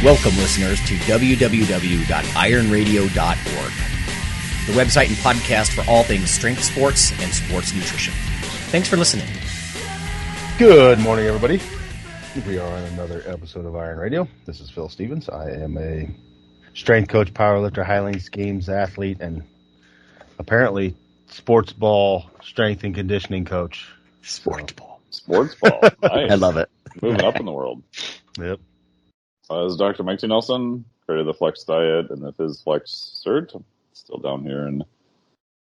Welcome, listeners, to www.ironradio.org, the website and podcast for all things strength sports and sports nutrition. Thanks for listening. Good morning, everybody. We are on another episode of Iron Radio. This is Phil Stevens. I am a strength coach, powerlifter, Highlands Games athlete, and apparently sports ball strength and conditioning coach. Sports ball. Sports ball. Nice. I love it. Moving up in the world. Yep. This is Dr. Mike T. Nelson, creator of the Flex Diet and the Phys Flex Cert. I'm still down here in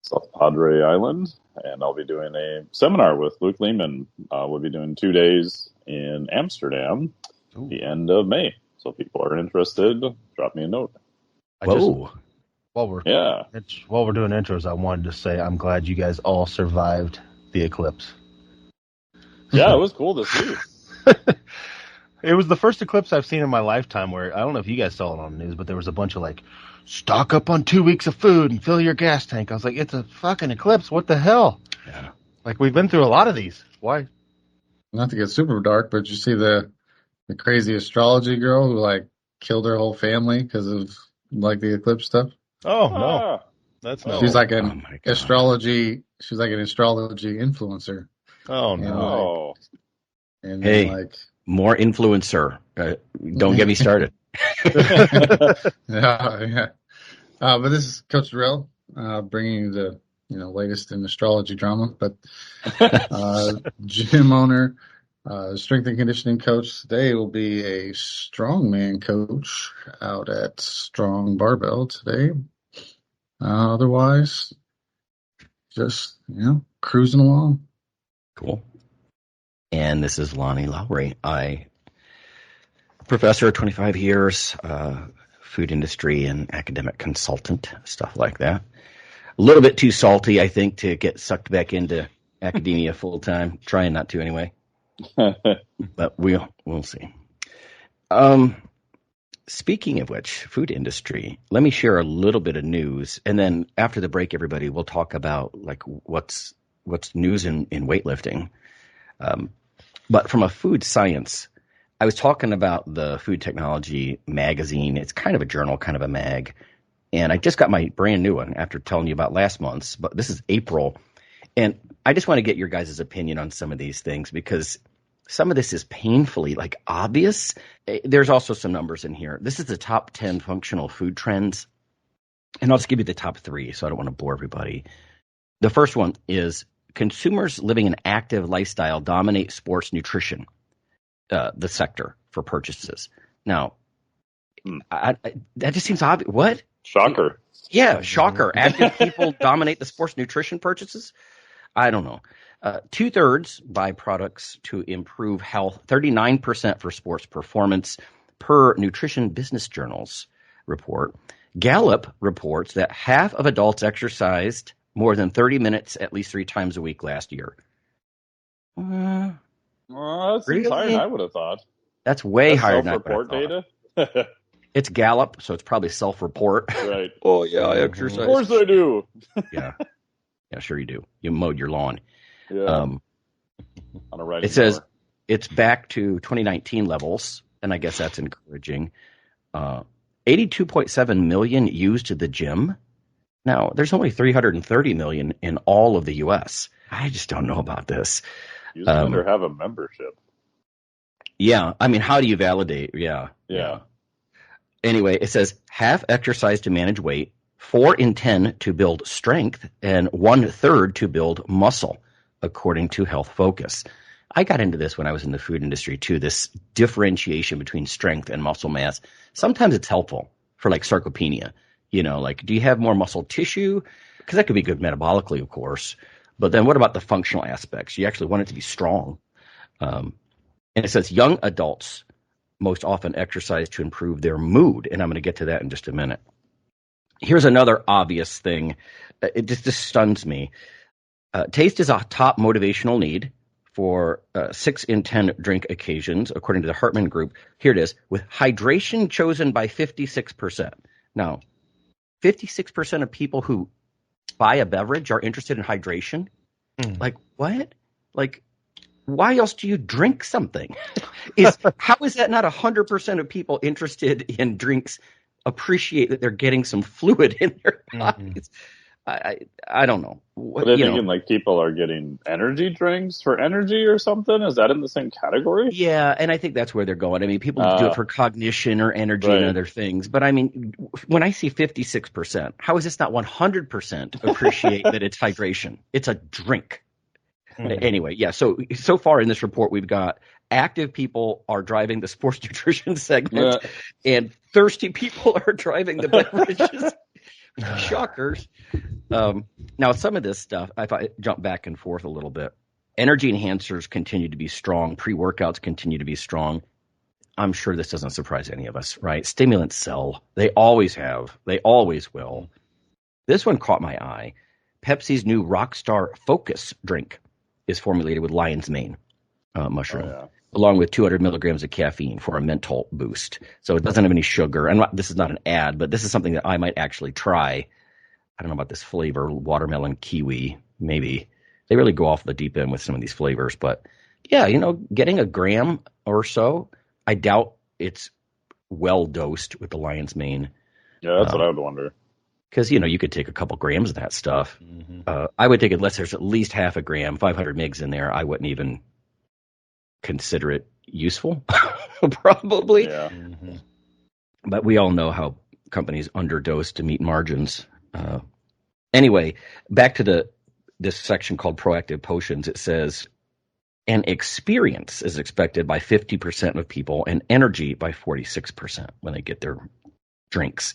South Padre Island, and I'll be doing a seminar with Luke Lehman. We'll be doing 2 days in Amsterdam the end of May. So if people are interested, drop me a note. While we're doing intros, I wanted to say I'm glad you guys all survived the eclipse. Yeah, it was cool to see. It was the first eclipse I've seen in my lifetime where, I don't know if you guys saw it on the news, but there was a bunch of stock up on 2 weeks of food and fill your gas tank. I was like, it's a fucking eclipse. What the hell? Yeah. We've been through a lot of these. Why? Not to get super dark, but you see the crazy astrology girl who killed her whole family because of the eclipse stuff? Oh, no. That's no. She's like an astrology. She's like an astrology influencer. Oh, no. And hey. More influencer. Don't get me started. Yeah. But this is Coach Darrell, bringing you the latest in astrology drama. But gym owner, strength and conditioning coach. Today will be a strongman coach out at Strong Barbell today. Otherwise, just cruising along. Cool. And this is Lonnie Lowry. Professor, 25 years, food industry and academic consultant, stuff like that. A little bit too salty, I think, to get sucked back into academia full time. Trying not to anyway. But we'll see. Speaking of which, food industry, let me share a little bit of news. And then after the break, everybody, we'll talk about what's news in weightlifting. But from a food science, I was talking about the Food Technology magazine. It's kind of a journal, kind of a mag. And I just got my brand new one after telling you about last month's. But this is April. And I just want to get your guys' opinion on some of these things because some of this is painfully obvious. There's also some numbers in here. This is the top 10 functional food trends. And I'll just give you the top 3, so I don't want to bore everybody. The first one is consumers living an active lifestyle dominate sports nutrition, the sector for purchases. Now, that just seems obvious. What? Shocker. Yeah, shocker. Active people dominate the sports nutrition purchases? I don't know. 2/3 buy products to improve health, 39% for sports performance per Nutrition Business Journal's report. Gallup reports that half of adults exercised more than 30 minutes at least 3 times a week last year. That seems Really? higher than I would have thought. That's way higher than I Self-report thought. data? It's Gallup, so it's probably self-report. Right. Oh, yeah, I exercise. Of course I do. Yeah. Yeah, sure you do. You mowed your lawn. Yeah. On a riding It says mower. it's back to 2019 levels, and I guess that's encouraging. 82.7 million used the gym. Now, there's only 330 million in all of the U.S. I just don't know about this. Use it or have a membership. Yeah, I mean, how do you validate? Yeah. Anyway, it says half exercise to manage weight, 4 in 10 to build strength, and 1/3 to build muscle, according to Health Focus. I got into this when I was in the food industry too, this differentiation between strength and muscle mass. Sometimes it's helpful for sarcopenia. Do you have more muscle tissue? Because that could be good metabolically, of course. But then what about the functional aspects? You actually want it to be strong. And it says young adults most often exercise to improve their mood. And I'm going to get to that in just a minute. Here's another obvious thing. It just stuns me. Taste is a top motivational need for 6 in 10 drink occasions, according to the Hartman Group. Here it is, with hydration chosen by 56%. Now, 56% of people who buy a beverage are interested in hydration? What? why else do you drink something? How is that not 100% of people interested in drinks appreciate that they're getting some fluid in their bodies? I don't know. But I thinking like people are getting energy drinks for energy or something. Is that in the same category? Yeah, and I think that's where they're going. I mean, people do it for cognition or energy and other things. But I mean, when I see 56%, how is this not 100% appreciate that it's hydration? It's a drink. Anyway, yeah. So far in this report, we've got active people are driving the sports nutrition segment, and thirsty people are driving the beverages. Shockers. Now, some of this stuff, if I jump back and forth a little bit, energy enhancers continue to be strong. Pre-workouts continue to be strong. I'm sure this doesn't surprise any of us, right? Stimulants sell. They always have. They always will. This one caught my eye. Pepsi's new Rockstar Focus drink is formulated with lion's mane mushroom, along with 200 milligrams of caffeine for a mental boost. So it doesn't have any sugar. And this is not an ad, but this is something that I might actually try. I don't know about this flavor, watermelon, kiwi, maybe. They really go off the deep end with some of these flavors. But yeah, getting a gram or so, I doubt it's well dosed with the lion's mane. Yeah, that's what I would wonder. Because, you could take a couple grams of that stuff. I would take, unless there's at least half a gram, 500 mgs in there, I wouldn't even consider it useful, probably. Yeah. But we all know how companies underdose to meet margins. Anyway, back to this section called Proactive Potions. It says, an experience is expected by 50% of people and energy by 46% when they get their drinks.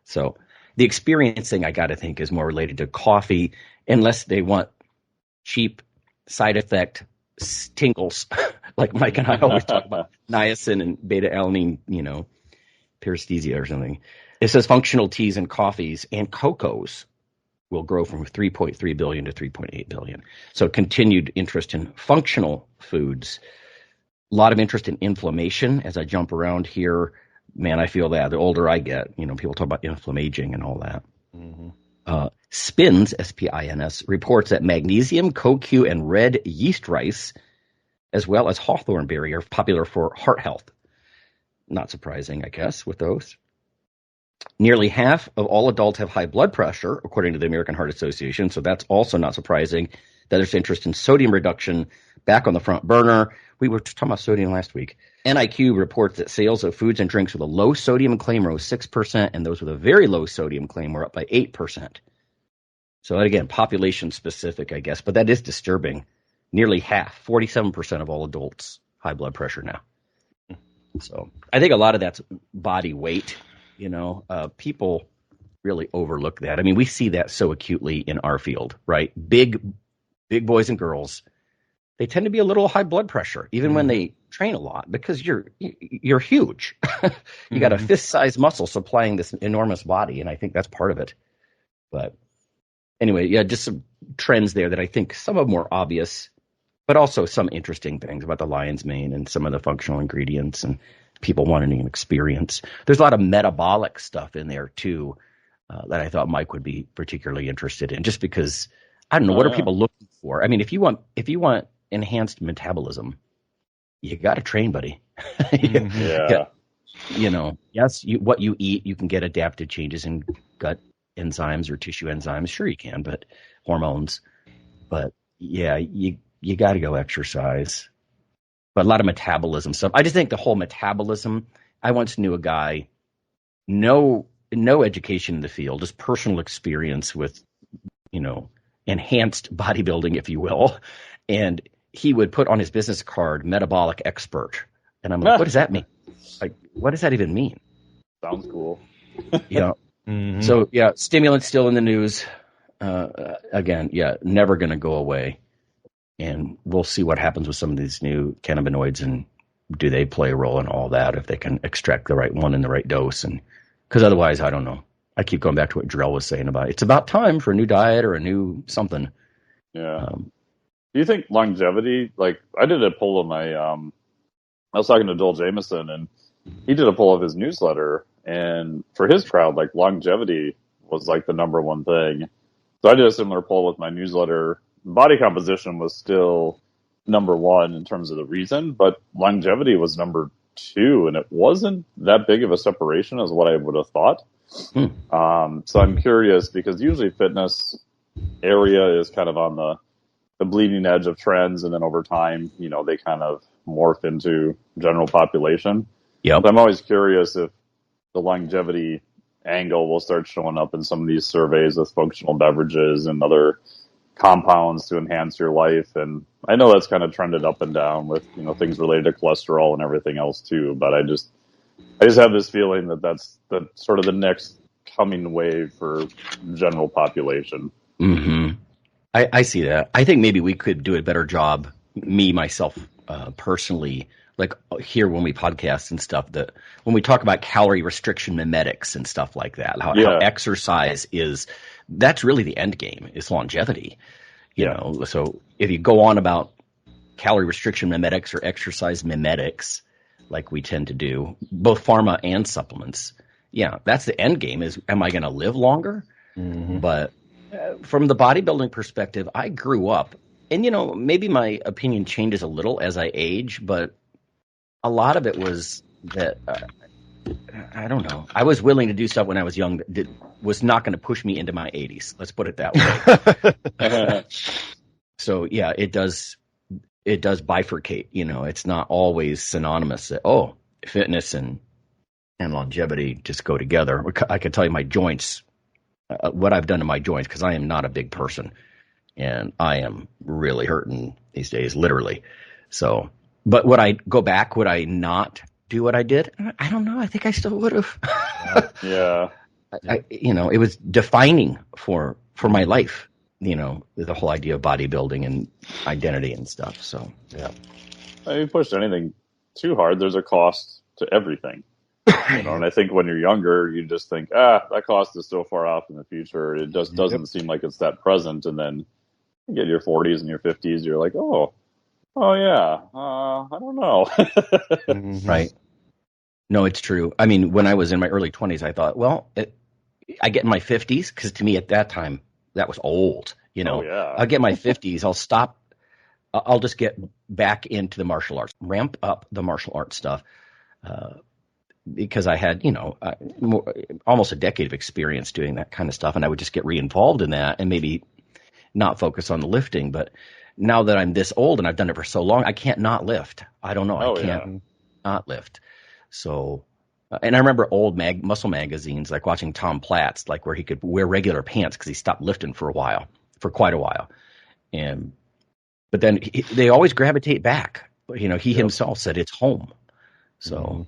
So the experiencing, I got to think, is more related to coffee, unless they want cheap side effect tingles, like Mike and I always talk about, niacin and beta-alanine, paresthesia or something. It says functional teas and coffees and cocos will grow from 3.3 billion to 3.8 billion. So continued interest in functional foods. A lot of interest in inflammation. As I jump around here, man, I feel that the older I get, people talk about inflammaging and all that. Spins, S-P-I-N-S, reports that magnesium, CoQ, and red yeast rice, as well as hawthorn berry, are popular for heart health. Not surprising, I guess, with those. Nearly half of all adults have high blood pressure, according to the American Heart Association, so that's also not surprising that there's interest in sodium reduction back on the front burner. We were talking about sodium last week. NIQ reports that sales of foods and drinks with a low sodium claim rose 6%, and those with a very low sodium claim were up by 8%. So again, population specific, I guess, but that is disturbing. Nearly half, 47% of all adults, high blood pressure now. So I think a lot of that's body weight. People really overlook that. I mean, we see that so acutely in our field, right? Big boys and girls, they tend to be a little high blood pressure, even when they train a lot, because you're huge. You got a fist-sized muscle supplying this enormous body, and I think that's part of it. But anyway, yeah, just some trends there that I think some of them are obvious, but also some interesting things about the lion's mane and some of the functional ingredients and people wanting an experience. There's a lot of metabolic stuff in there too that I thought Mike would be particularly interested in, just because I don't know, what are people looking for? I mean, if you want enhanced metabolism, you got to train, buddy. Yeah. Yes, what you eat, you can get adaptive changes in gut enzymes or tissue enzymes. Sure you can, but hormones. But yeah, you got to go exercise. But a lot of metabolism stuff. I just think the whole metabolism. I once knew a guy, no education in the field, just personal experience with, enhanced bodybuilding, if you will. And he would put on his business card, metabolic expert. And I'm like, what does that mean? Like, what does that even mean? Sounds cool. Yeah. So, yeah, stimulants still in the news. Again, yeah, never going to go away. And we'll see what happens with some of these new cannabinoids, and do they play a role in all that, if they can extract the right one in the right dose. And because otherwise, I don't know. I keep going back to what Drell was saying about it's about time for a new diet or a new something. Yeah. Do you think longevity, like I did a poll of my, I was talking to Joel Jameson, and he did a poll of his newsletter, and for his crowd, like longevity was like the number one thing. So I did a similar poll with my newsletter. Body composition was still number one in terms of the reason, but longevity was number two, and it wasn't that big of a separation as what I would have thought. So I'm curious because usually fitness area is kind of on the bleeding edge of trends, and then over time, they kind of morph into general population. Yep. But I'm always curious if the longevity angle will start showing up in some of these surveys with functional beverages and other compounds to enhance your life. And I know that's kind of trended up and down with, things related to cholesterol and everything else too. But I just have this feeling that that's the sort of the next coming wave for general population. Mm-hmm. I see that. I think maybe we could do a better job, myself, personally, like here when we podcast and stuff, that when we talk about calorie restriction mimetics and stuff like that, how exercise that's really the end game is longevity. So if you go on about calorie restriction mimetics or exercise mimetics, like we tend to do, both pharma and supplements, that's the end game is, am I going to live longer? Mm-hmm. But from the bodybuilding perspective, I grew up, and maybe my opinion changes a little as I age, but a lot of it was that I don't know. I was willing to do stuff when I was young that was not going to push me into my 80s. Let's put it that way. So it does bifurcate. It's not always synonymous that fitness and longevity just go together. I could tell you my joints. What I've done to my joints, because I am not a big person and I am really hurting these days, literally. So, but would I go back? Would I not do what I did? I don't know. I think I still would have. Yeah. It was defining for my life, the whole idea of bodybuilding and identity and stuff. So, yeah. If you push anything too hard, there's a cost to everything. And I think when you're younger, you just think, that cost is so far off in the future. It just doesn't seem like it's that present. And then you get your 40s and your 50s, you're like, oh yeah, I don't know. Right. No, it's true. I mean, when I was in my early 20s, I thought, I get in my 50s, because to me at that time, that was old. I'll get my 50s, I'll stop. I'll just get back into the martial arts, ramp up the martial arts stuff. Because I had, almost a decade of experience doing that kind of stuff, and I would just get re-involved in that and maybe not focus on the lifting. But now that I'm this old and I've done it for so long, I can't not lift. I don't know. I can't not lift. So, and I remember old muscle magazines, like watching Tom Platz, like where he could wear regular pants because he stopped lifting for quite a while. But then they always gravitate back. He himself said it's home. So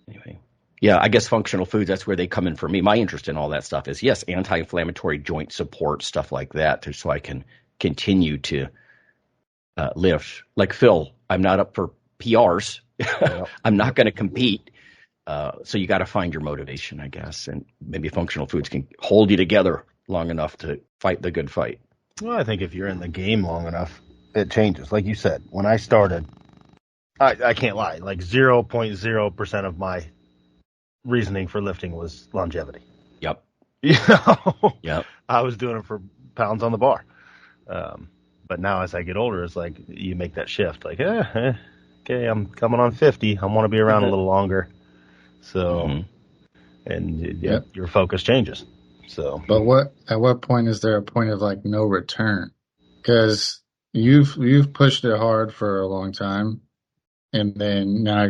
anyway, I guess functional foods, that's where they come in for me. My interest in all that stuff is, yes, anti-inflammatory joint support, stuff like that, so I can continue to lift. Like Phil, I'm not up for PRs. I'm not going to compete. So you got to find your motivation, I guess. And maybe functional foods can hold you together long enough to fight the good fight. Well, I think if you're in the game long enough, it changes. Like you said, when I started, I can't lie, like 0.0% of my reasoning for lifting was longevity. Yep. Yep. I was doing it for pounds on the bar. But now as I get older, it's like you make that shift. Like, okay, I'm coming on 50. I want to be around a little longer. So, and your focus changes. So, but at what point is there a point of like no return? Because you've pushed it hard for a long time, and then now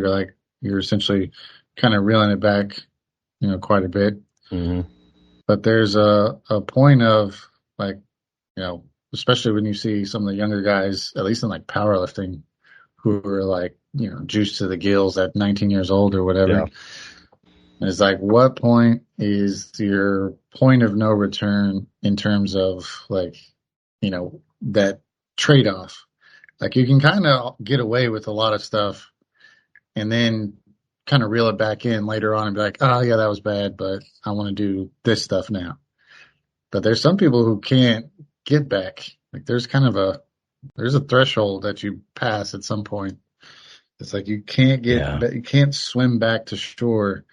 you're essentially kind of reeling it back, quite a bit. Mm-hmm. But there's a point of especially when you see some of the younger guys, at least in like powerlifting, who are like, juiced to the gills at 19 years old or whatever. Yeah. It's like, what point is your point of no return in terms of that trade-off? Like you can kind of get away with a lot of stuff and then kind of reel it back in later on and be like, oh yeah, that was bad, but I want to do this stuff now. But there's some people who can't get back. Like there's a threshold that you pass at some point. It's like you can't you can't swim back to shore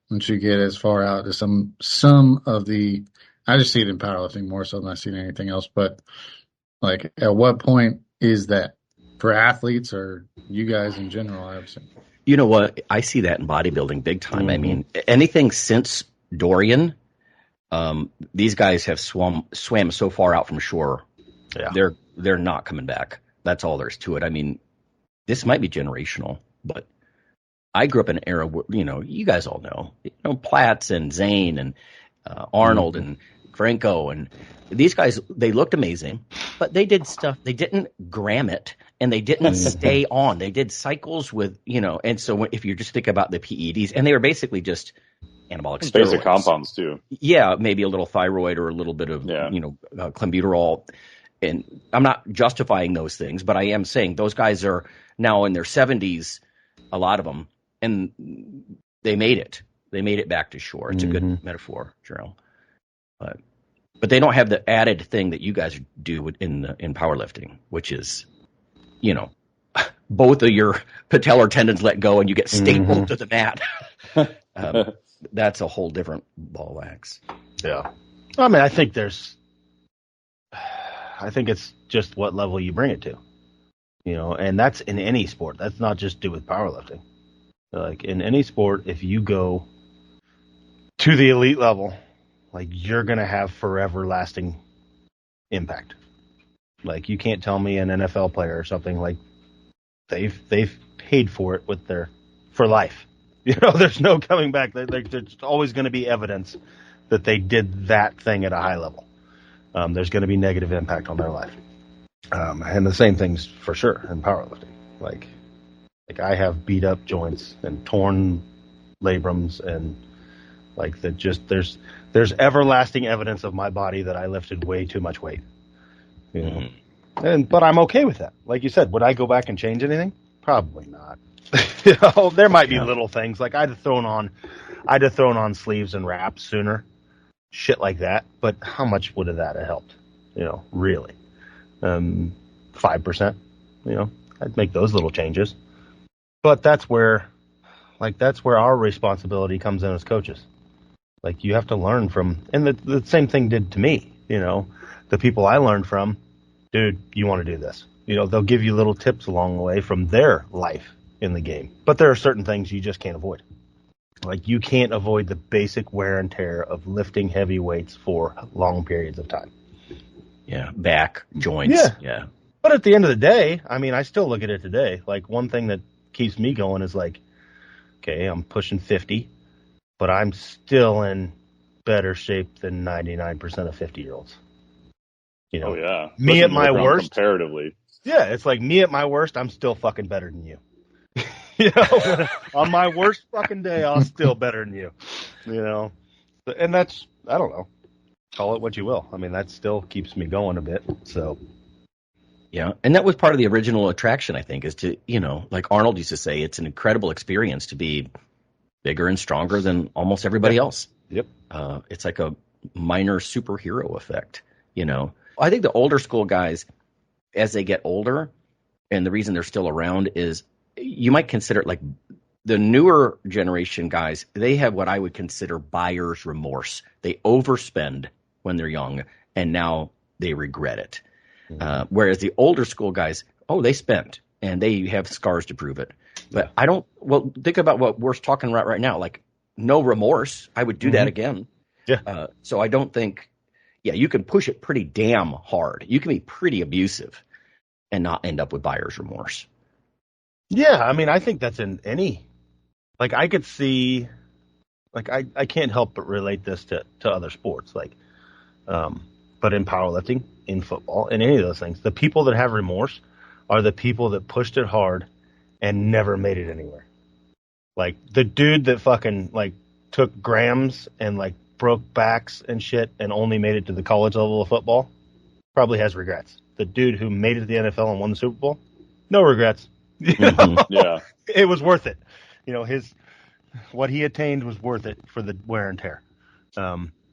once you get as far out as some of the. I just see it in powerlifting more so than I see it in anything else. But like, at what point is that for athletes or you guys in general, I would say. You know what? I see that in bodybuilding big time. I mean, anything since Dorian, these guys have swam so far out from shore. Yeah. They're not coming back. That's all there's to it. I mean, this might be generational, but I grew up in an era where, you guys all know, Platts and Zane and Arnold and Franco, and these guys, they looked amazing, but they did stuff. They didn't gram it, and they didn't stay on. They did cycles with, and so if you just think about the PEDs, and they were basically just anabolic steroids. Basic compounds too. Yeah, maybe a little thyroid or a little bit of, clenbuterol. And I'm not justifying those things, but I am saying those guys are now in their 70s, a lot of them, and they made it. They made it back to shore. It's a good metaphor, Gerald. But they don't have the added thing that you guys do in powerlifting, which is, both of your patellar tendons let go and you get stapled to the mat. That's a whole different ball of wax. Yeah. I mean, I think it's just what level you bring it to, and that's in any sport. That's not just do with powerlifting. Like in any sport, if you go to the elite level, like you're going to have forever lasting impact. Like you can't tell me an NFL player or something like they've paid for it for life. There's no coming back. There's always going to be evidence that they did that thing at a high level. There's going to be negative impact on their life. And the same things for sure in powerlifting. Like I have beat up joints and torn labrums and like that. Just there's everlasting evidence of my body that I lifted way too much weight. But I'm okay with that. Like you said, would I go back and change anything? Probably not. There might be little things like I'd have thrown on sleeves and wraps sooner. Shit like that, but how much would that have helped? Really, 5%. I'd make those little changes, but that's where our responsibility comes in as coaches. Like you have to learn from, and the same thing did to me. The people I learned from, dude, you want to do this. They'll give you little tips along the way from their life in the game, but there are certain things you just can't avoid. Like you can't avoid the basic wear and tear of lifting heavy weights for long periods of time. Yeah, back, joints. Yeah. But at the end of the day, I mean, I still look at it today. Like one thing that keeps me going is like, okay, I'm pushing 50, but I'm still in better shape than 99% of 50-year-olds. Oh yeah. Me at my worst, comparatively. Yeah, it's like me at my worst, I'm still fucking better than you. On my worst fucking day, I'm still better than you. And that's, I don't know, call it what you will. I mean, that still keeps me going a bit. So, yeah, and that was part of the original attraction, I think, is to, like Arnold used to say, it's an incredible experience to be bigger and stronger than almost everybody else. Yep. It's like a minor superhero effect. I think the older school guys, as they get older, and the reason they're still around is you might consider it like the newer generation guys, they have what I would consider buyer's remorse. They overspend when they're young, and now they regret it. Whereas the older school guys, they spent, and they have scars to prove it. But think about what we're talking about right now. Like, no remorse. I would do that again. Yeah. So I don't think, you can push it pretty damn hard. You can be pretty abusive and not end up with buyer's remorse. Yeah, I mean, I think that's in any, like I could see, like I can't help but relate this to other sports, like, but in powerlifting, in football, in any of those things, the people that have remorse are the people that pushed it hard and never made it anywhere. Like the dude that fucking like took grams and like broke backs and shit and only made it to the college level of football probably has regrets. The dude who made it to the NFL and won the Super Bowl, no regrets. Yeah, it was worth it. What he attained was worth it for the wear and tear.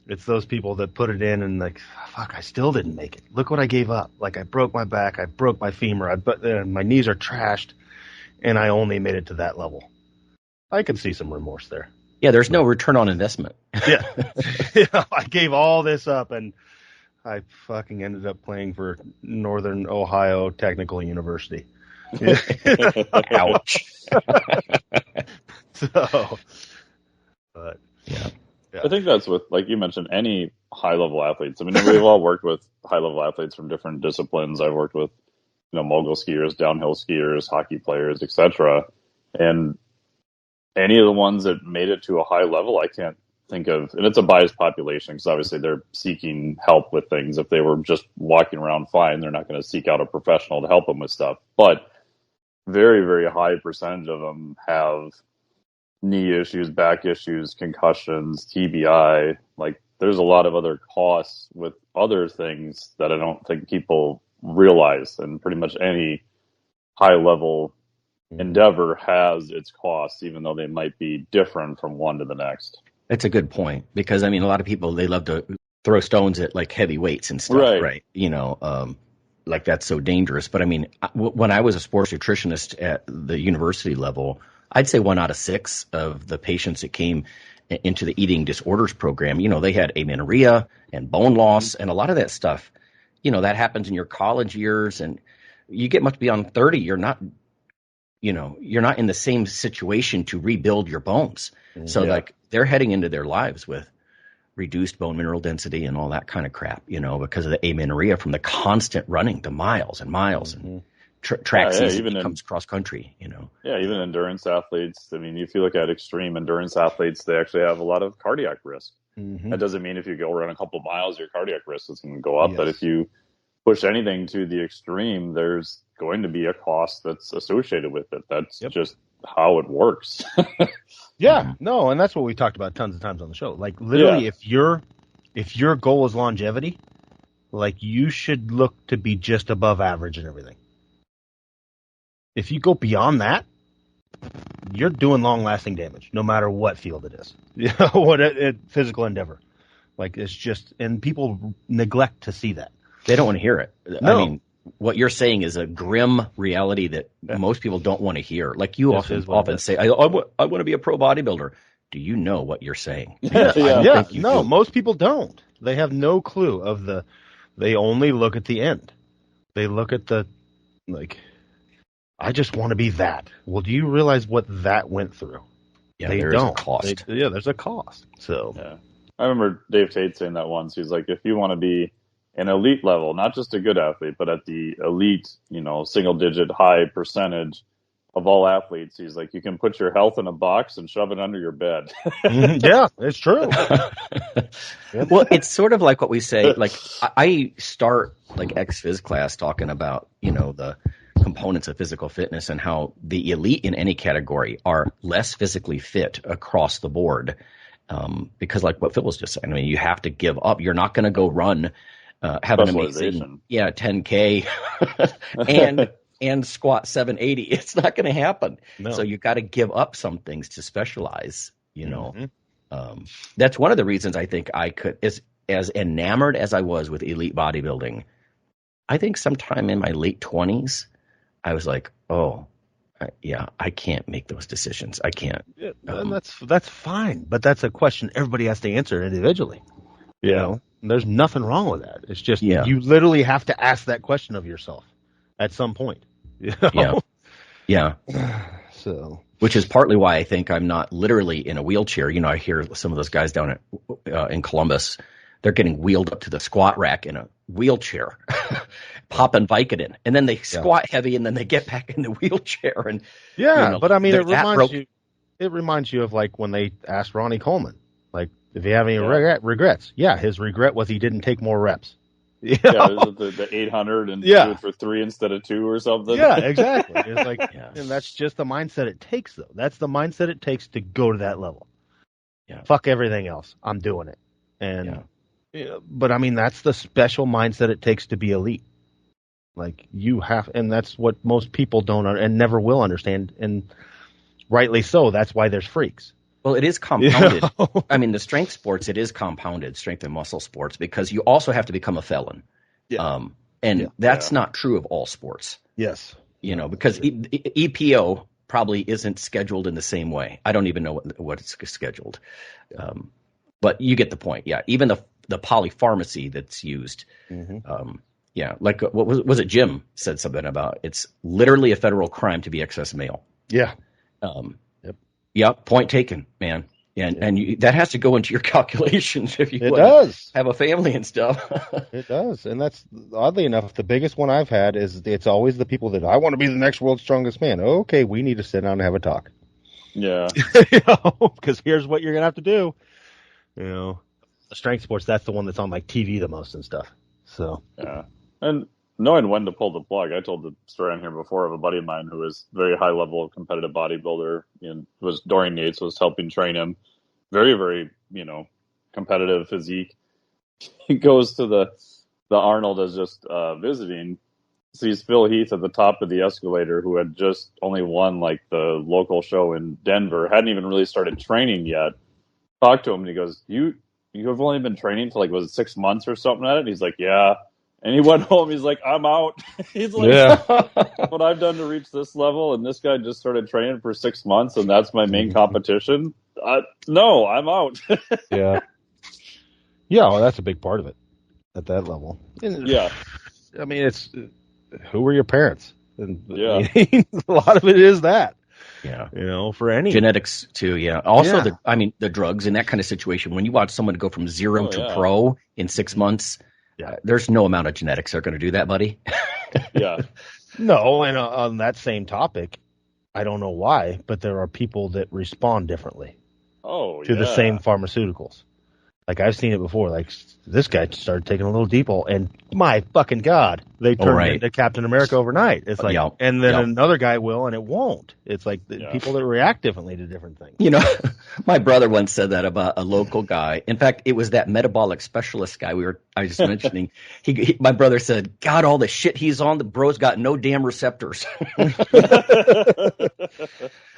It's those people that put it in and like, fuck, I still didn't make it. Look what I gave up. Like I broke my back, I broke my femur, my knees are trashed, and I only made it to that level. I could see some remorse there. Yeah, there's no return on investment. Yeah. I gave all this up and I fucking ended up playing for Northern Ohio Technical University. Ouch. So, but Yeah. I think that's with, like you mentioned, any high-level athletes. I mean, we've all worked with high-level athletes from different disciplines. I've worked with, mogul skiers, downhill skiers, hockey players, etc. And any of the ones that made it to a high level, I can't think of, and it's a biased population because obviously they're seeking help with things. If they were just walking around fine, they're not going to seek out a professional to help them with stuff. But very, very high percentage of them have knee issues, back issues, concussions, TBI. Like, there's a lot of other costs with other things that I don't think people realize. And pretty much any high level endeavor has its costs, even though they might be different from one to the next. That's a good point, because I mean, a lot of people, they love to throw stones at like heavy weights and stuff, right? Like that's so dangerous. But I mean, when I was a sports nutritionist at the university level, I'd say 1 out of 6 of the patients that came into the eating disorders program, they had amenorrhea and bone loss, and a lot of that stuff, that happens in your college years, and you get much beyond 30, you're not in the same situation to rebuild your bones. So like they're heading into their lives with reduced bone mineral density and all that kind of crap, because of the amenorrhea from the constant running, the miles and miles and track season becomes cross country, Yeah, even endurance athletes. I mean, if you look at extreme endurance athletes, they actually have a lot of cardiac risk. That doesn't mean if you go run a couple miles, your cardiac risk is going to go up. But if you push anything to the extreme, there's going to be a cost that's associated with it. That's just how it works. No, and that's what we talked about tons of times on the show. Like literally, if your goal is longevity, like you should look to be just above average and everything. If you go beyond that, you're doing long-lasting damage, no matter what field it is. What physical endeavor. Like it's just, and people neglect to see that. They don't want to hear it. No. I mean, what you're saying is a grim reality that most people don't want to hear. Like you often say, I want to be a pro bodybuilder. Do you know what you're saying? Most people don't. They have no clue of they only look at the end. They look at I just want to be that. Well, do you realize what that went through? Yeah, there's a cost. There's a cost. So, I remember Dave Tate saying that once. He's like, if you want to be an elite level, not just a good athlete, but at the elite, single digit high percentage of all athletes, he's like, you can put your health in a box and shove it under your bed. Yeah, it's true. Well, it's sort of like what we say, like I start like ex-phys class talking about, the components of physical fitness and how the elite in any category are less physically fit across the board. Because like what Phil was just saying, I mean, you have to give up. You're not going to go run, have an amazing, 10K and squat 780. It's not going to happen. No. So you got to give up some things to specialize, That's one of the reasons I think I could, as enamored as I was with elite bodybuilding, I think sometime in my late 20s, I was like, I can't make those decisions. I can't. And that's fine, but that's a question everybody has to answer individually. There's nothing wrong with that. It's just you literally have to ask that question of yourself at some point. Yeah. So, which is partly why I think I'm not literally in a wheelchair. I hear some of those guys down in Columbus, they're getting wheeled up to the squat rack in a wheelchair, popping Vicodin, and then they squat heavy, and then they get back in the wheelchair. And but I mean, it reminds you of like when they asked Ronnie Coleman, like, if you have any regrets. Yeah, his regret was he didn't take more reps. The 800 and do it for 3 instead of 2 or something. Yeah, exactly. It's like, and that's just the mindset it takes, though. That's the mindset it takes to go to that level. Yeah. Fuck everything else. I'm doing it. And but I mean, that's the special mindset it takes to be elite. Like you have, and that's what most people don't and never will understand. And rightly so. That's why there's freaks. Well, it is compounded. I mean, the strength sports, it is compounded, strength and muscle sports, because you also have to become a felon. Yeah. That's not true of all sports. Yes. Because EPO probably isn't scheduled in the same way. I don't even know what it's scheduled. But you get the point. Yeah. Even the polypharmacy that's used, Yeah, like what was it? Jim said something about it's literally a federal crime to be excess male. Yeah. Yep. Yeah, point taken, man. And that has to go into your calculations if you have a family and stuff. It does. And that's, oddly enough, the biggest one I've had is it's always the people that I want to be the next world's strongest man. Okay, we need to sit down and have a talk. Yeah. Because here's what you're going to have to do. The strength sports, that's the one that's on like TV the most and stuff. So. Yeah. And knowing when to pull the plug, I told the story on here before of a buddy of mine who was very high level competitive bodybuilder, and was Dorian Yates was helping train him. Very, very, competitive physique. He goes to the Arnold as just visiting, sees Phil Heath at the top of the escalator, who had just only won like the local show in Denver, hadn't even really started training yet. Talked to him and he goes, You have only been training for was it 6 months or something at it? And he's like, yeah. And he went home. He's like, I'm out. He's like, what I've done to reach this level, and this guy just started training for 6 months, and that's my main competition. No, I'm out. Yeah. Yeah, well, that's a big part of it at that level. Yeah. I mean, it's who were your parents? And yeah. A lot of it is that. Yeah. For any genetics too. Yeah. Also, the drugs in that kind of situation, when you watch someone go from zero to pro in 6 months, there's no amount of genetics that are going to do that, buddy. Yeah. No, and on that same topic, I don't know why, but there are people that respond differently to the same pharmaceuticals. Like, I've seen it before. Like, this guy started taking a little depot, and my fucking God, they turned into Captain America overnight. It's like, and then another guy will, and it won't. It's like people that react differently to different things. My brother once said that about a local guy. In fact, it was that metabolic specialist guy I was just mentioning. My brother said, God, all the shit he's on, the bro's got no damn receptors. But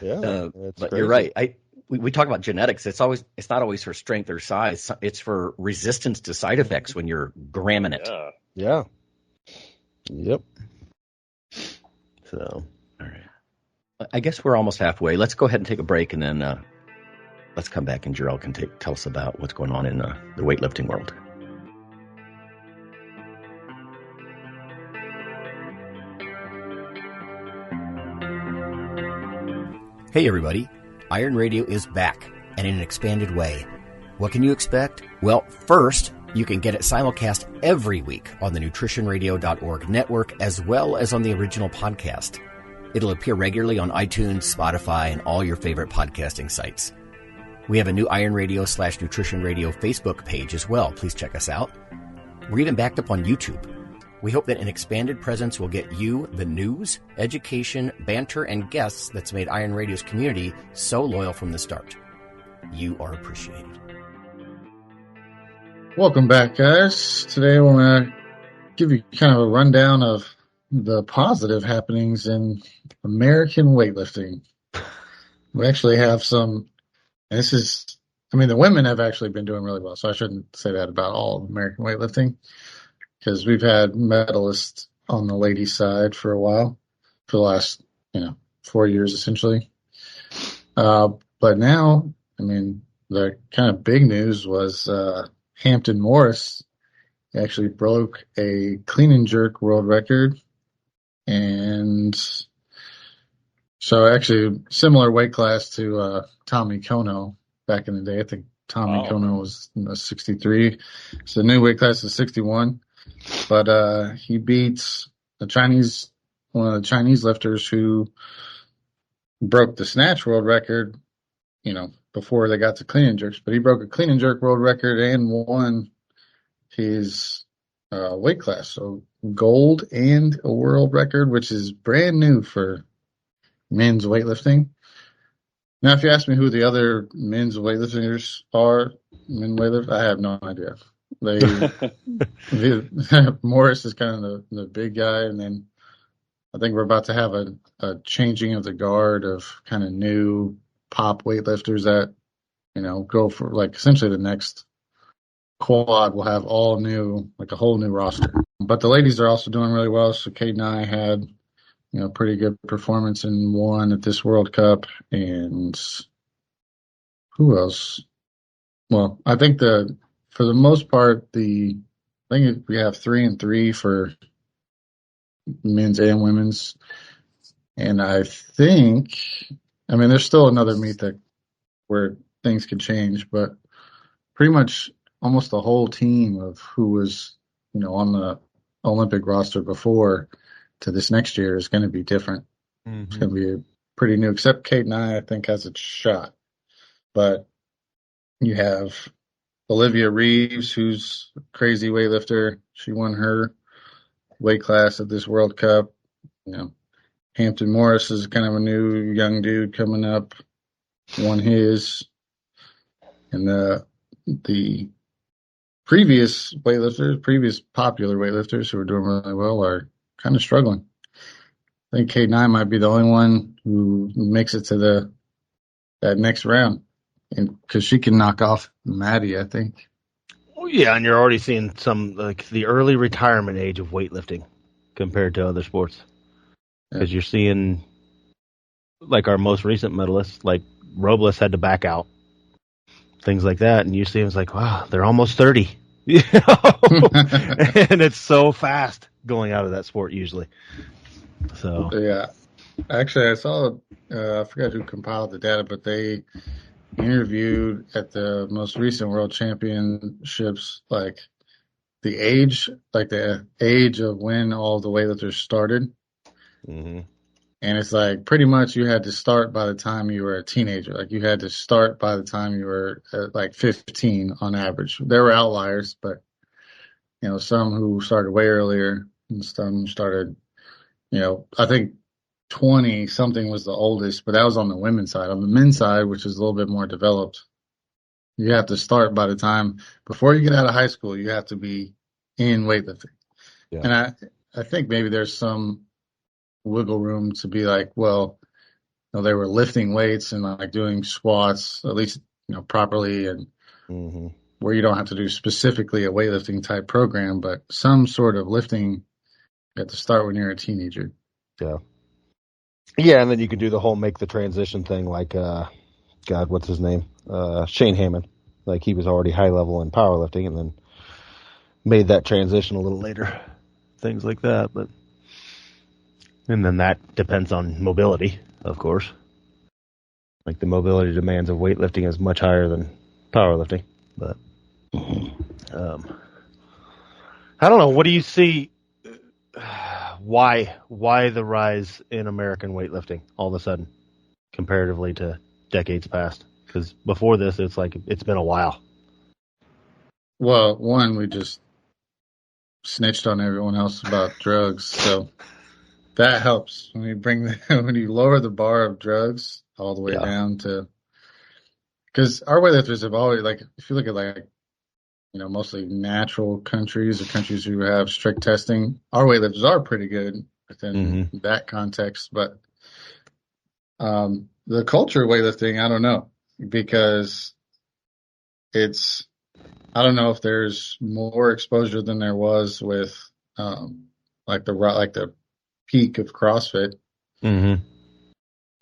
crazy. You're right. We talk about genetics. It's not always for strength or size. It's for resistance to side effects when you're gramming it. Yeah. Yep. So, all right. I guess we're almost halfway. Let's go ahead and take a break, and then let's come back, and Jarrell can tell us about what's going on in the weightlifting world. Hey, everybody. Iron Radio is back, and in an expanded way. What can you expect? Well, first, you can get it simulcast every week on the nutritionradio.org network, as well as on the original podcast. It'll appear regularly on iTunes, Spotify, and all your favorite podcasting sites. We have a new Iron Radio / Nutrition Radio Facebook page as well. Please check us out. We're even backed up on YouTube. We hope that an expanded presence will get you the news, education, banter, and guests that's made Iron Radio's community so loyal from the start. You are appreciated. Welcome back, guys. Today I want to give you kind of a rundown of the positive happenings in American weightlifting. We actually have some, and the women have actually been doing really well, so I shouldn't say that about all of American weightlifting, because we've had medalists on the ladies' side for a while, for the last, 4 years essentially. But now, the kind of big news was Hampton Morris actually broke a clean and jerk world record. And so actually similar weight class to Tommy Kono back in the day. I think Tommy Kono was 63. So the new weight class is 61. But he beats one of the Chinese lifters who broke the snatch world record, before they got to clean and jerks. But he broke a clean and jerk world record and won his weight class. So gold and a world record, which is brand new for men's weightlifting. Now, if you ask me who the other men's weightlifters are, I have no idea. Morris is kind of the big guy, and then I think we're about to have a changing of the guard of kind of new pop weightlifters that, go for like essentially the next quad will have all new, like a whole new roster. But the ladies are also doing really well. So Kate and I had, pretty good performance in one at this World Cup. And who else? Well, I think for the most part, the think we have 3 and 3 for men's and women's. And I think, I mean, there's still another meet that where things could change, but pretty much almost the whole team of who was, on the Olympic roster before to this next year is going to be different. Mm-hmm. It's going to be pretty new, except Kate and I think, has a shot. But you have Olivia Reeves, who's a crazy weightlifter. She won her weight class at this World Cup. Hampton Morris is kind of a new young dude coming up, won his. And the previous popular weightlifters who are doing really well are kind of struggling. I think K9 might be the only one who makes it to that next round, and because she can knock off Maddie, I think. Oh yeah, and you're already seeing some like the early retirement age of weightlifting compared to other sports, because you're seeing like our most recent medalists, like Robles had to back out, things like that, and you see them, it's like, wow, they're almost 30. And it's so fast going out of that sport usually. So yeah, actually, I saw I forgot who compiled the data, but they interviewed at the most recent World Championships, like the age of when all the weightlifters started. Mm-hmm. And it's like pretty much you had to start by the time you were a teenager. Like you had to start by the time you were like 15 on average. There were outliers, but some who started way earlier and some started, I think 20 something was the oldest, but that was on the women's side. On the men's side, which is a little bit more developed, you have to start by the time before you get out of high school, you have to be in weightlifting. Yeah. And I think maybe there's some wiggle room to be like, well, they were lifting weights and like doing squats, at least, properly, and mm-hmm. where you don't have to do specifically a weightlifting type program, but some sort of lifting at the start when you're a teenager. Yeah. Yeah, and then you can do the whole make the transition thing like, God, what's his name? Shane Hammond. Like he was already high level in powerlifting and then made that transition a little later. Things like that, and then that depends on mobility, of course. Like the mobility demands of weightlifting is much higher than powerlifting. But I don't know. What do you see? Why the rise in American weightlifting all of a sudden, comparatively to decades past? Because before this, it's like it's been a while. Well, one, we just snitched on everyone else about drugs, so. That helps when you when you lower the bar of drugs all the way down to, because our weightlifters have always, like, if you look at like, mostly natural countries or countries who have strict testing, our weightlifters are pretty good within that context. But the culture of weightlifting, I don't know, because I don't know if there's more exposure than there was with like the peak of CrossFit. Mm-hmm.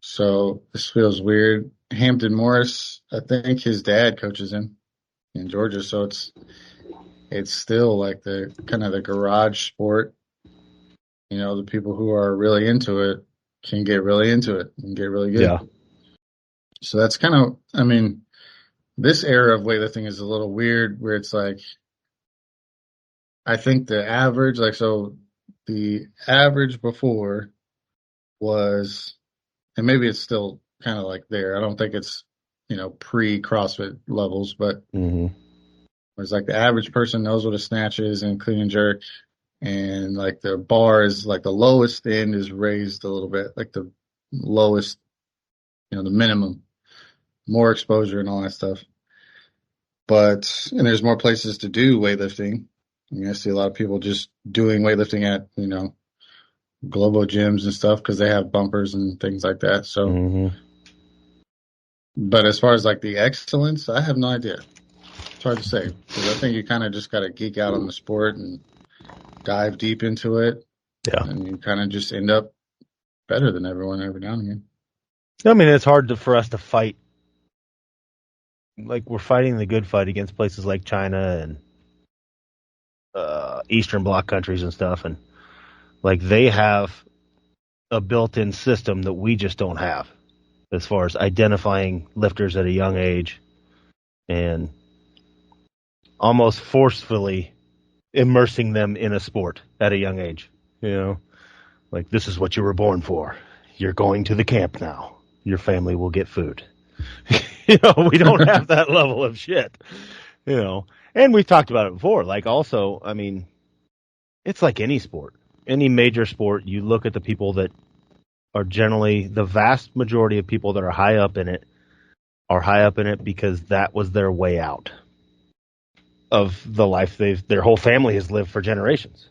So this feels weird. Hampton Morris, I think his dad coaches him in Georgia, so it's still like the kind of the garage sport. The people who are really into it can get really into it and get really good. Yeah. So that's kind of, I mean, this era of weightlifting is a little weird where it's like, I think the average, the average before was, and maybe it's still kind of like there. I don't think it's, pre-CrossFit levels, but it's like the average person knows what a snatch is and clean and jerk. And like the bar is like the lowest end is raised a little bit, like the lowest, the minimum, more exposure and all that stuff. And there's more places to do weightlifting. I see a lot of people just doing weightlifting at, Globo gyms and stuff because they have bumpers and things like that. So, but as far as like the excellence, I have no idea. It's hard to say because I think you kind of just got to geek out on the sport and dive deep into it. Yeah. And you kind of just end up better than everyone every now and again. I mean, it's hard for us to fight. Like we're fighting the good fight against places like China and Eastern Bloc countries and stuff, and like they have a built-in system that we just don't have as far as identifying lifters at a young age and almost forcefully immersing them in a sport at a young age. You know, like this is what you were born for. You're going to the camp now. Your family will get food. You know, we don't have that level of shit. You know, and we've talked about it before. Like also, I mean, it's like any sport, any major sport. You look at the people that are generally the vast majority of people that are high up in it are high up in it because that was their way out of the life their whole family has lived for generations.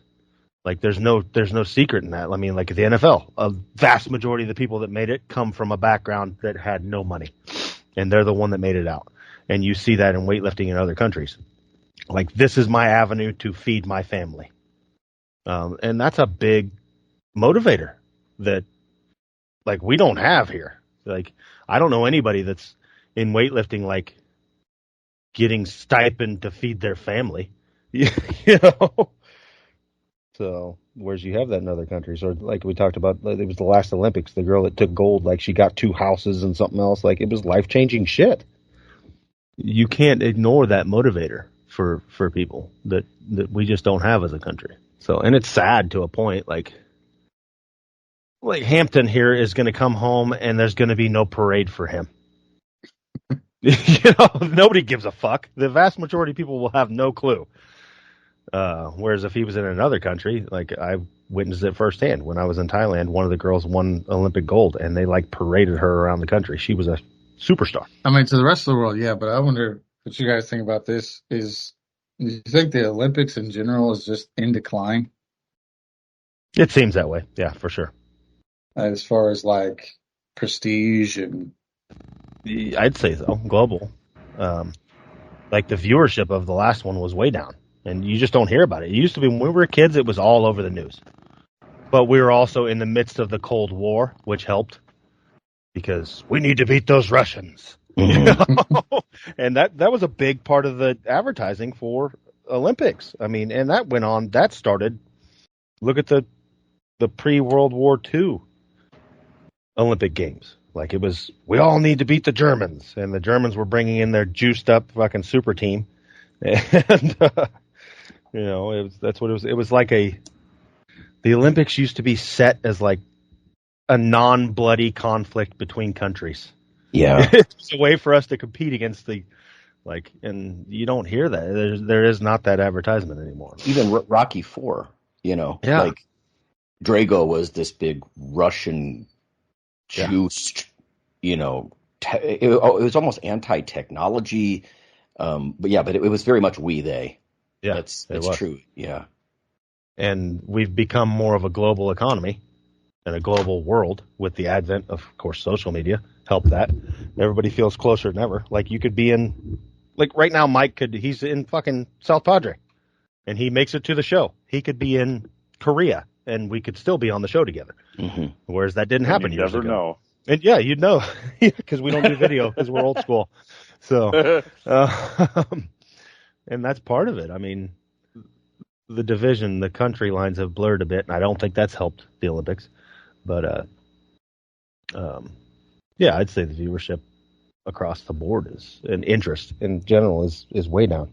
Like there's no secret in that. I mean, like at the NFL, a vast majority of the people that made it come from a background that had no money, and they're the one that made it out. And you see that in weightlifting in other countries. Like this is my avenue to feed my family, and that's a big motivator that like we don't have here. Like I don't know anybody that's in weightlifting like getting stipend to feed their family. You know. So, whereas you have that in other countries, or like we talked about, it was the last Olympics, the girl that took gold, like she got 2 houses and something else, like it was life-changing shit. You can't ignore that motivator for people that we just don't have as a country. So, and it's sad to a point, like Hampton here is going to come home and there's going to be no parade for him. You know, nobody gives a fuck. The vast majority of people will have no clue. Whereas if he was in another country, like I witnessed it firsthand when I was in Thailand, one of the girls won Olympic gold and they like paraded her around the country. She was a superstar. I mean, to the rest of the world, yeah, but I wonder what you guys think about this. Do you think the Olympics in general is just in decline? It seems that way. Yeah, for sure. As far as like prestige and. I'd say so. Global. Like the viewership of the last one was way down. And you just don't hear about it. It used to be when we were kids, it was all over the news. But we were also in the midst of the Cold War, which helped because we need to beat those Russians. Mm-hmm. You know? And that was a big part of the advertising for Olympics. I mean, and that went on. That started. Look at the pre-World War II Olympic Games. Like it was, we all need to beat the Germans. And the Germans were bringing in their juiced up fucking super team. And, you know, that's what it was. It was like the Olympics used to be set as like a non-bloody conflict between countries. Yeah. It's a way for us to compete against and you don't hear that. There is not that advertisement anymore. Even Rocky IV, you know, like Drago was this big Russian juiced, you know, it was almost anti-technology. But it was very much we, they. Yeah, that's true. Yeah. And we've become more of a global economy and a global world with the advent of course, social media helped that. Everybody feels closer than ever. Like you could be like right now, he's in fucking South Padre and he makes it to the show. He could be in Korea and we could still be on the show together. Mm-hmm. Whereas that didn't happen years ago. You never know. And yeah, you'd know because we don't do video because we're old school. So, and that's part of it. I mean, the division, the country lines have blurred a bit, and I don't think that's helped the Olympics. But, yeah, I'd say the viewership across the board and interest in general is way down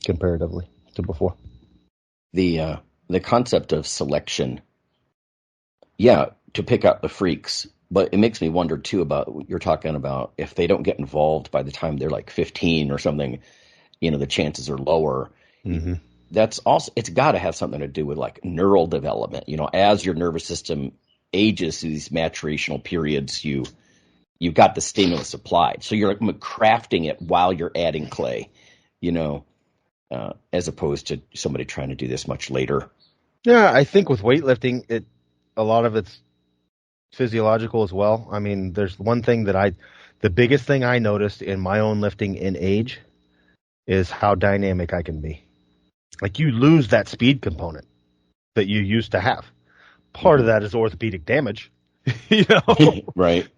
comparatively to before. The concept of selection, to pick out the freaks. But it makes me wonder, too, about what you're talking about. If they don't get involved by the time they're like 15 or something, you know, the chances are lower. Mm-hmm. That's also, it's got to have something to do with like neural development. You know, as your nervous system ages through these maturational periods, you've got the stimulus applied. So you're like crafting it while you're adding clay, you know, as opposed to somebody trying to do this much later. Yeah, I think with weightlifting, a lot of it's physiological as well. I mean, there's one thing the biggest thing I noticed in my own lifting in age is how dynamic I can be. Like you lose that speed component that you used to have. Part of that is orthopedic damage, you know? Right.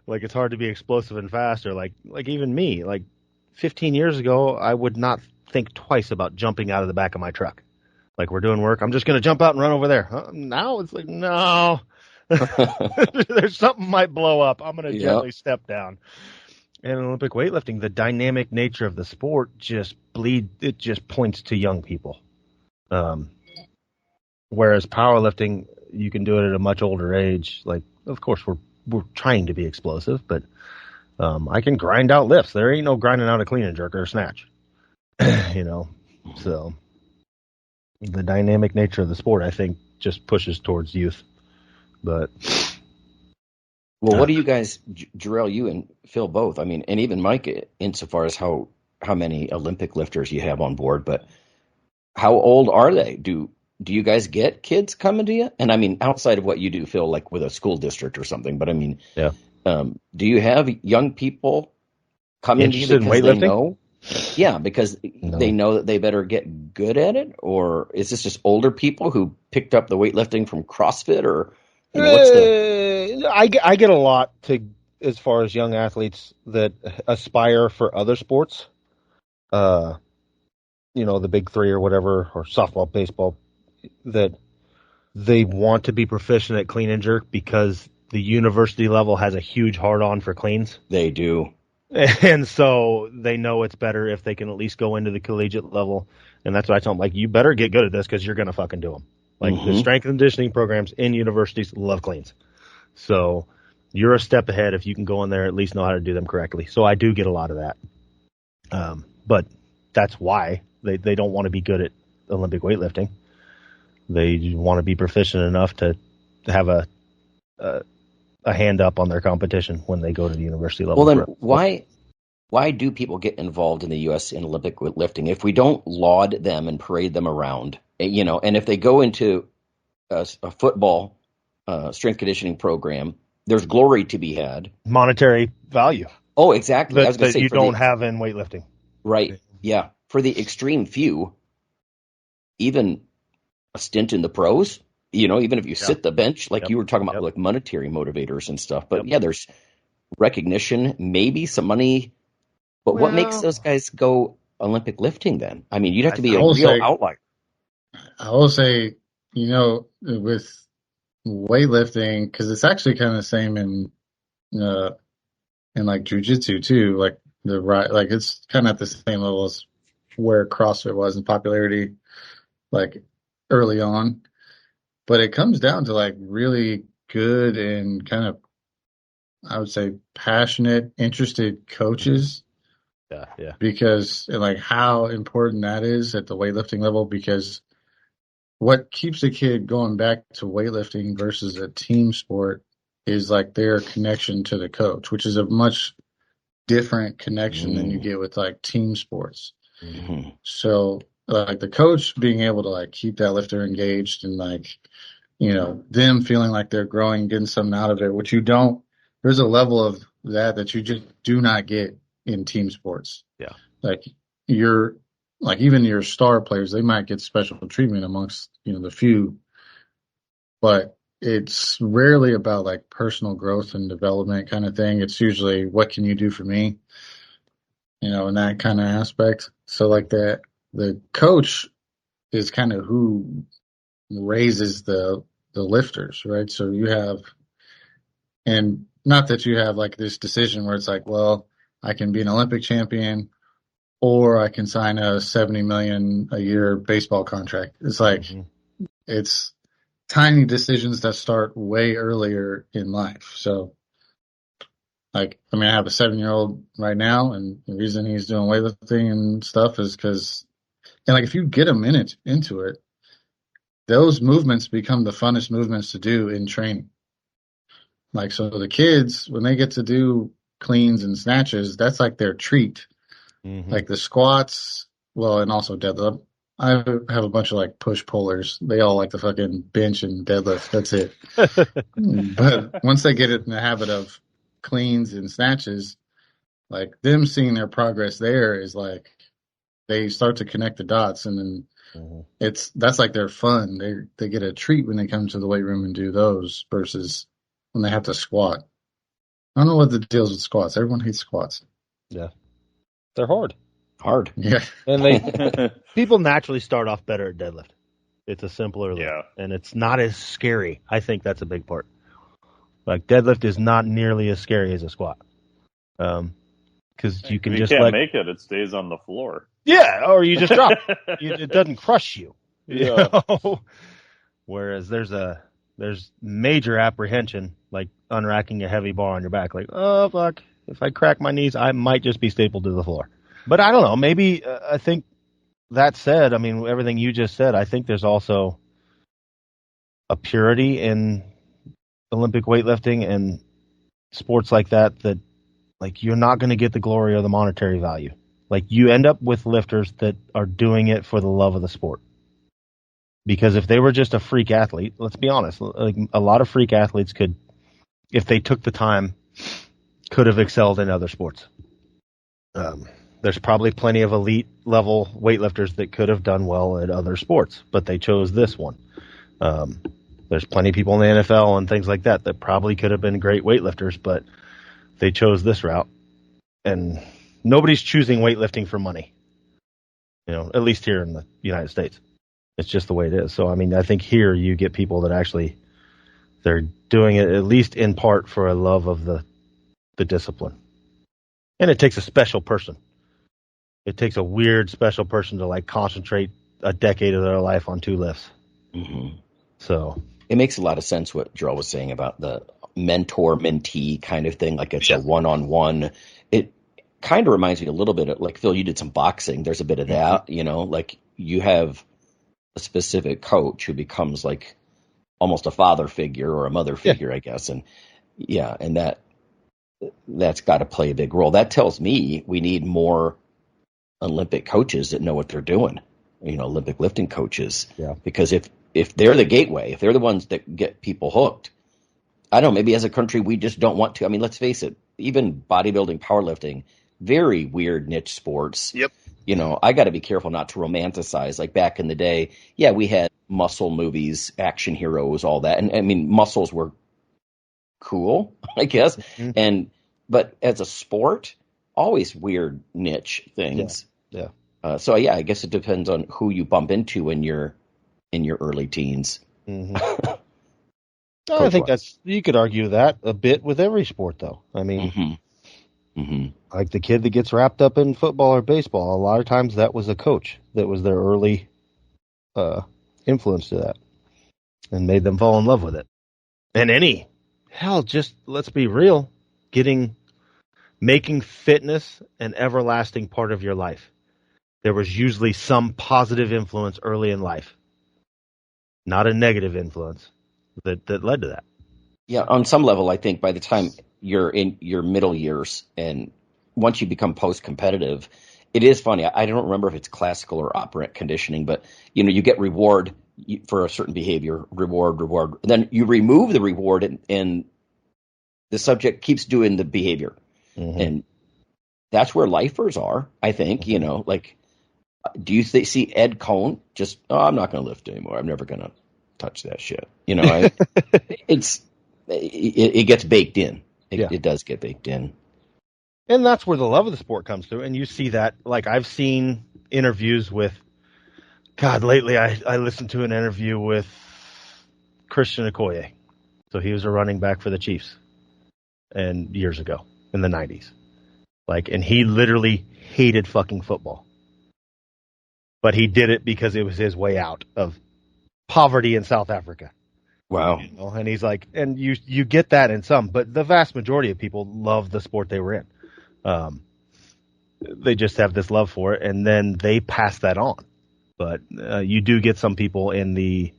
Like it's hard to be explosive and fast, or like even me, like 15 years ago, I would not think twice about jumping out of the back of my truck. Like, we're doing work, I'm just going to jump out and run over there. Now it's like, no, there's something might blow up. I'm going to gently step down. And in Olympic weightlifting, the dynamic nature of the sport just points to young people. Whereas powerlifting, you can do it at a much older age. Like, of course, we're trying to be explosive, but I can grind out lifts. There ain't no grinding out a clean and jerk or a snatch. So the dynamic nature of the sport, I think, just pushes towards youth. But well, what do you guys, Jarrell, you and Phil both, I mean, and even Mike, insofar as how many Olympic lifters you have on board, but how old are they? Do you guys get kids coming to you? And I mean, outside of what you do, Phil, like with a school district or something, but I mean, do you have young people coming to you because they know? Yeah, because they know that they better get good at it? Or is this just older people who picked up the weightlifting from CrossFit? Or what's the... I get a lot as far as young athletes that aspire for other sports. The big three or whatever, or softball, baseball, that they want to be proficient at clean and jerk because the university level has a huge hard-on for cleans. They do. And so they know it's better if they can at least go into the collegiate level. And that's why I tell them, like, you better get good at this because you're going to fucking do them. Like, the strength and conditioning programs in universities love cleans. So you're a step ahead if you can go in there, at least know how to do them correctly. So I do get a lot of that. But that's why they don't want to be good at Olympic weightlifting. They want to be proficient enough to have a hand up on their competition when they go to the university level. Well, then why do people get involved in the U.S. in Olympic weightlifting if we don't laud them and parade them around? And if they go into a football strength conditioning program, there's glory to be had. Monetary value. Oh, exactly. I was going to say you don't have in weightlifting. Right. Yeah. For the extreme few, even a stint in the pros, even if you sit the bench, like you were talking about, like monetary motivators and stuff. But there's recognition, maybe some money. But what makes those guys go Olympic lifting then? I mean, you'd have to be a real outlier. I will say, with weightlifting, because it's actually kind of the same in like jujitsu too. Like it's kind of at the same level as where CrossFit was in popularity, like early on. But it comes down to like really good and kind of, I would say, passionate, interested coaches. Yeah. Because like how important that is at the weightlifting level, because what keeps a kid going back to weightlifting versus a team sport is like their connection to the coach, which is a much different connection than you get with like team sports. Mm-hmm. So like the coach being able to like keep that lifter engaged and like, them feeling like they're growing, getting something out of it, which there's a level of that you just do not get in team sports. Yeah. Like even your star players, they might get special treatment amongst, the few, but it's rarely about like personal growth and development kind of thing. It's usually, what can you do for me? In that kind of aspect. So like the coach is kind of who raises the lifters, right? So you have, and not that you have like this decision where it's like, well, I can be an Olympic champion or I can sign a $70 million a year baseball contract. It's like, it's tiny decisions that start way earlier in life. So like, I mean, I have a 7-year-old right now, and the reason he's doing weightlifting and stuff is because, and like, if you get him into it, those movements become the funnest movements to do in training. Like, so the kids, when they get to do cleans and snatches, that's like their treat. Like the squats, well, and also deadlift. I have a bunch of like push pullers. They all like to fucking bench and deadlift. That's it. But once they get in the habit of cleans and snatches, like them seeing their progress there is like they start to connect the dots, and then that's like their fun. They get a treat when they come to the weight room and do those versus when they have to squat. I don't know what the deal is with squats. Everyone hates squats. Yeah, they're hard. hard. Yeah. And people naturally start off better at deadlift. It's a simpler lift, Yeah. and it's not as scary. I think that's a big part. Like deadlift is not nearly as scary as a squat, because you can If just you can't make it, it stays on the floor. yeah, or you just drop it. It doesn't crush you. Yeah. Know? Whereas there's major apprehension, like unracking a heavy bar on your back. Like, oh fuck, if I crack my knees, I might just be stapled to the floor. But I don't know. Maybe I think that said, I mean everything you just said. I think there's also a purity in Olympic weightlifting and sports like that like you're not going to get the glory or the monetary value. Like you end up with lifters that are doing it for the love of the sport. Because if they were just a freak athlete, let's be honest, like a lot of freak athletes could, if they took the time, could have excelled in other sports. There's probably plenty of elite level weightlifters that could have done well at other sports, but they chose this one. There's plenty of people in the NFL and things like that that probably could have been great weightlifters, but they chose this route. And nobody's choosing weightlifting for money, at least here in the United States. It's just the way it is. So, I mean, I think here you get people that actually, they're doing it at least in part for a love of the discipline. And it takes a special person. It takes a weird special person to like concentrate a decade of their life on 2 lifts. Mm-hmm. So it makes a lot of sense what Joel was saying about the mentor-mentee kind of thing. Like it's a one-on-one. It kind of reminds me a little bit of, like, Phil, you did some boxing. There's a bit of that, like you have a specific coach who becomes like almost a father figure or a mother figure, I guess. And and that's got to play a big role. That tells me we need more Olympic coaches that know what they're doing, Olympic lifting coaches. Yeah. Because if they're the gateway, if they're the ones that get people hooked, I don't know, maybe as a country we just don't want to. I mean, let's face it, even bodybuilding, powerlifting, very weird niche sports. Yep. I got to be careful not to romanticize. Like back in the day, we had muscle movies, action heroes, all that. And I mean, muscles were cool, I guess. Mm-hmm. But as a sport, always weird niche things. Yeah. So I guess it depends on who you bump into in your early teens. Mm-hmm. I think you could argue that a bit with every sport, though. I mean, like the kid that gets wrapped up in football or baseball, a lot of times that was a coach that was their early influence to that and made them fall in love with it. And just let's be real, making fitness an everlasting part of your life. There was usually some positive influence early in life, not a negative influence that led to that. Yeah, on some level, I think by the time you're in your middle years and once you become post-competitive, it is funny. I don't remember if it's classical or operant conditioning, but you get reward for a certain behavior, reward. And then you remove the reward and the subject keeps doing the behavior. Mm-hmm. And that's where lifers are, I think. Mm-hmm. Like, do you see Ed Cohn just, I'm not going to lift anymore. I'm never going to touch that shit. It gets baked in. It does get baked in. And that's where the love of the sport comes through. And you see that, like I've seen interviews with, lately I listened to an interview with Christian Okoye. So he was a running back for the Chiefs and years ago in the 90s. And he literally hated fucking football. But he did it because it was his way out of poverty in South Africa. Wow. And he's like, and you get that in some, but the vast majority of people love the sport they were in. They just have this love for it, and then they pass that on. But you do get some people in the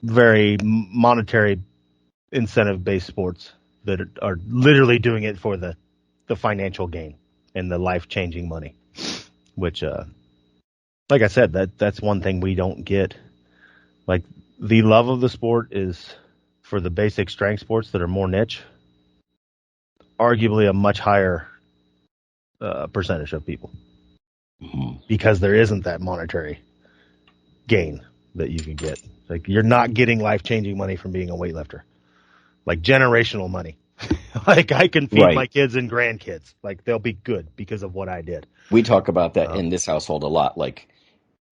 very monetary incentive-based sports that are literally doing it for the financial gain and the life-changing money, which, like I said, that's one thing we don't get. Like, the love of the sport is for the basic strength sports that are more niche, arguably a much higher percentage of people, because there isn't that monetary gain that you can get. Like, you're not getting life-changing money from being a weightlifter, like generational money. Like, I can feed Right. my kids and grandkids. Like, they'll be good because of what I did. We talk about that in this household a lot. Like,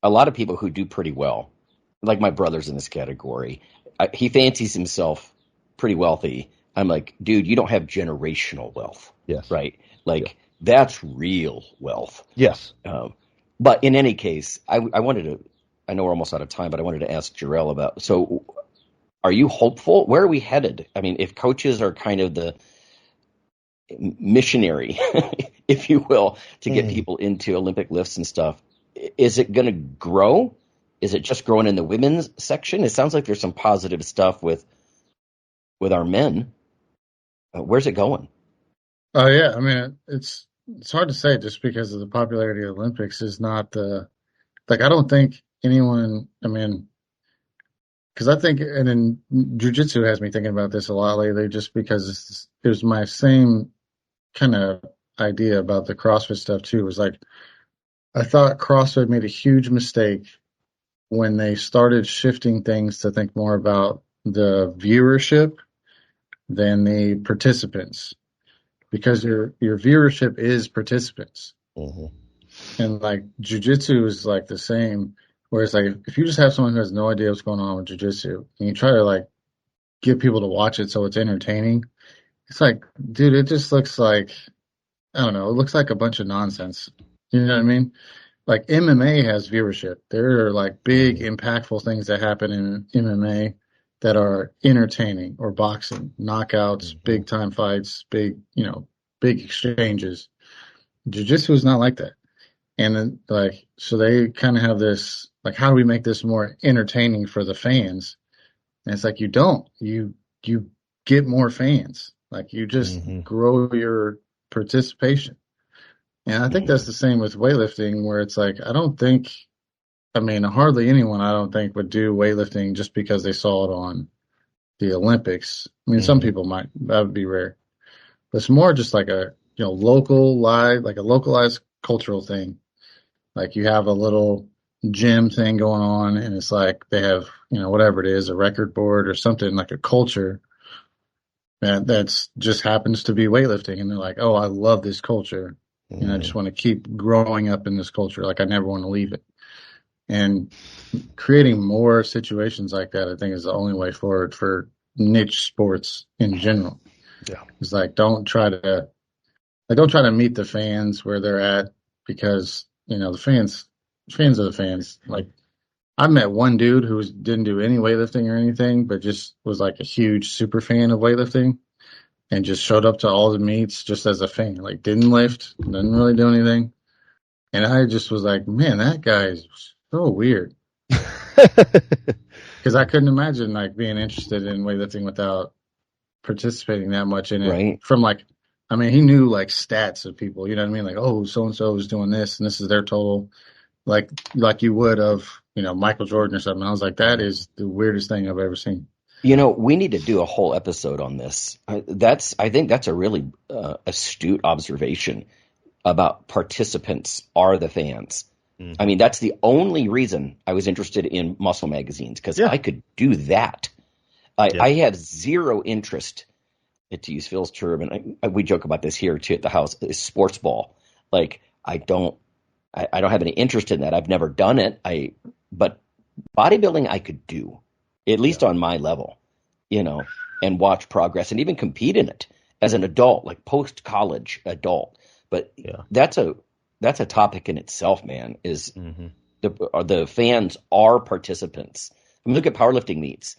a lot of people who do pretty well, like my brother's in this category, he fancies himself pretty wealthy. I'm like, dude, you don't have generational wealth. Yes. Right? Like, that's real wealth. Yes. But in any case, I wanted to, I know we're almost out of time, but I wanted to ask Jarrell about, so are you hopeful? Where are we headed? I mean, if coaches are kind of the missionary, if you will, to get people into Olympic lifts and stuff, is it going to grow? Is it just growing in the women's section? It sounds like there's some positive stuff with our men. Where's it going? Oh yeah, I mean it's hard to say just because of the popularity of the Olympics is not the like I don't think anyone. I mean, because I think and then jujitsu has me thinking about this a lot lately, just because it was my same kind of idea about the CrossFit stuff too. It was like I thought CrossFit made a huge mistake when they started shifting things to think more about the viewership than the participants, because your viewership is participants. And like jujitsu is like the same, where it's like if you just have someone who has no idea what's going on with jujitsu and you try to like get people to watch it so it's entertaining, it's like, dude, it just looks like, I don't know, it looks like a bunch of nonsense. You know what I mean? Like MMA has viewership. There are like big, impactful things that happen in MMA that are entertaining, or boxing, knockouts, big time fights, big, big exchanges. Jiu-Jitsu is not like that. And then like, so they kind of have this, like, how do we make this more entertaining for the fans? And it's like, you get more fans. Like you just grow your participation. And I think that's the same with weightlifting, where it's like, hardly anyone, I don't think, would do weightlifting just because they saw it on the Olympics. I mean, some people might, that would be rare. But it's more just like a, localized cultural thing. Like you have a little gym thing going on, and it's like they have, whatever it is, a record board or something, like a culture that's just happens to be weightlifting. And they're like, oh, I love this culture. And I just want to keep growing up in this culture. Like I never want to leave it. And creating more situations like that, I think, is the only way forward for niche sports in general. Yeah. It's like, don't try to meet the fans where they're at, because, the fans are the fans. Like I met one dude who didn't do any weightlifting or anything, but just was like a huge super fan of weightlifting. And just showed up to all the meets just as a fan, like didn't lift, didn't really do anything. And I just was like, man, that guy is so weird. Because I couldn't imagine like being interested in weightlifting without participating that much in it. Right. From like, he knew like stats of people, you know what I mean? Like, oh, so-and-so is doing this and this is their total. Like you would of, Michael Jordan or something. I was like, that is the weirdest thing I've ever seen. We need to do a whole episode on this. I think that's a really astute observation about participants are the fans. I mean, that's the only reason I was interested in muscle magazines, because I could do that. I have zero interest, to use Phil's term, and we joke about this here too at the house, is sports ball. Like I don't have any interest in that. I've never done it. But bodybuilding I could do, at least on my level, and watch progress and even compete in it as an adult, like post-college adult. But that's a topic in itself, man, is the fans are participants. I mean, look at powerlifting meets.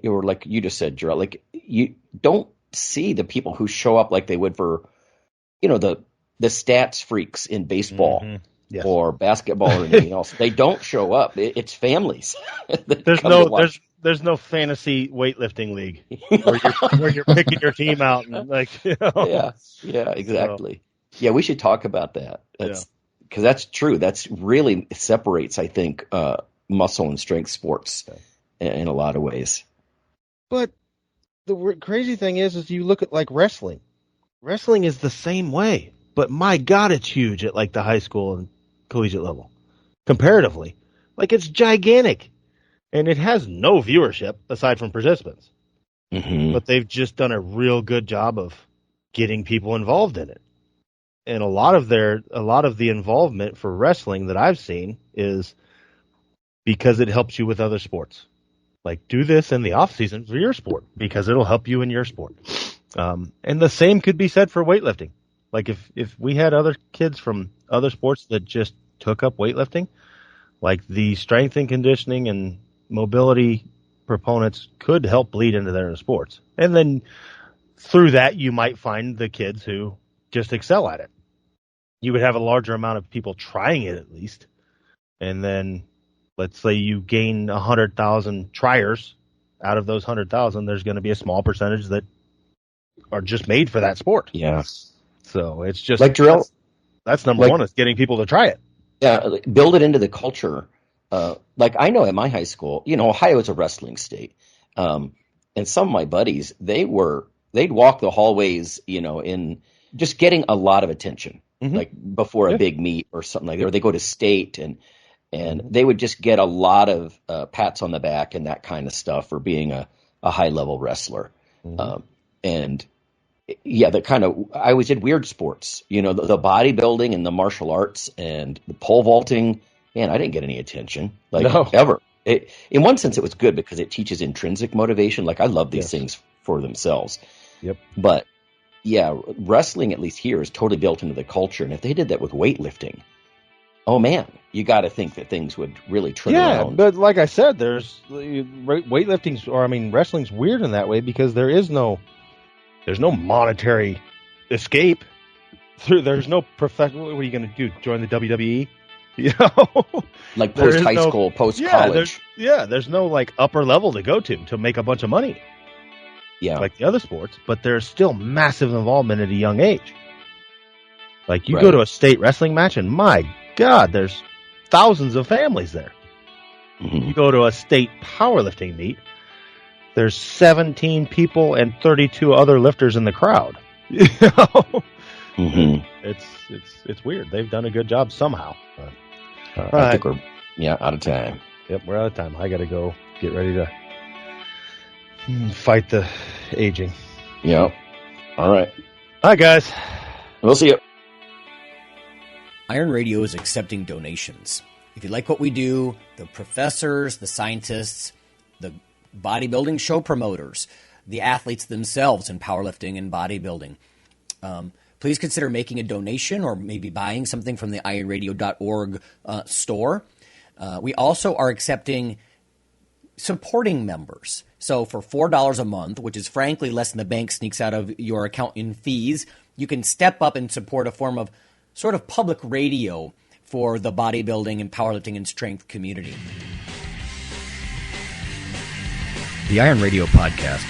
Or like you just said, Jarrell, like you don't see the people who show up like they would for, the stats freaks in baseball. Yes. Or basketball or anything else. They don't show up. It's families. There's no fantasy weightlifting league where you're picking your team out and like, Yeah, exactly. So, yeah, we should talk about that. Because that's true. That's really separates, I think, muscle and strength sports in a lot of ways. But the crazy thing is you look at like wrestling. Wrestling is the same way. But my God, it's huge at like the high school and collegiate level, comparatively. Like it's gigantic, and it has no viewership aside from participants. but they've just done a real good job of getting people involved in it. And a lot of the involvement for wrestling that I've seen is because it helps you with other sports. Like, do this in the off season for your sport because it'll help you in your sport. And the same could be said for weightlifting. Like, if we had other kids from other sports that just took up weightlifting, like the strength and conditioning and mobility proponents could help bleed into their sports. And then through that, you might find the kids who just excel at it. You would have a larger amount of people trying it at least. And then let's say you gain 100,000 triers. Out of those 100,000, there's going to be a small percentage that are just made for that sport. Yeah. So it's just like drill. That's number one, is getting people to try it. Yeah, build it into the culture. Like I know at my high school, Ohio is a wrestling state. And some of my buddies, they'd walk the hallways, in just getting a lot of attention, like before a big meet or something like that. Or they go to state and they would just get a lot of pats on the back and that kind of stuff for being a high level wrestler. I always did weird sports, the bodybuilding and the martial arts and the pole vaulting. Man, I didn't get any attention, ever. In one sense, it was good because it teaches intrinsic motivation. Like, I love these things for themselves. Yep. But yeah, wrestling, at least here, is totally built into the culture. And if they did that with weightlifting, oh man, you got to think that things would really turn around. Yeah, but like I said, wrestling's weird in that way because there's no monetary escape. There's no professional. What are you going to do? Join the WWE? Like post high school, post college. There's no like upper level to go to make a bunch of money. Yeah, like the other sports, but there's still massive involvement at a young age. Like you go to a state wrestling match, and my God, there's thousands of families there. You go to a state powerlifting meet, there's 17 people and 32 other lifters in the crowd. It's weird. They've done a good job somehow. I think we're out of time. Yep, we're out of time. I got to go get ready to fight the aging. Yep. All right. All right, guys. We'll see you. Iron Radio is accepting donations. If you like what we do, the professors, the scientists, the bodybuilding show promoters, the athletes themselves in powerlifting and bodybuilding, please consider making a donation or maybe buying something from the ironradio.org store. We also are accepting supporting members. So for $4 a month, which is frankly less than the bank sneaks out of your account in fees, you can step up and support a form of sort of public radio for the bodybuilding and powerlifting and strength community. The Iron Radio podcast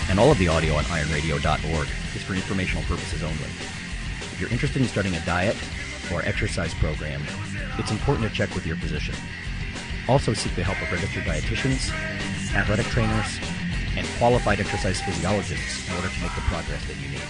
and all of the audio on ironradio.org is for informational purposes only. If you're interested in starting a diet or exercise program, it's important to check with your physician. Also seek the help of registered dietitians, athletic trainers, and qualified exercise physiologists in order to make the progress that you need.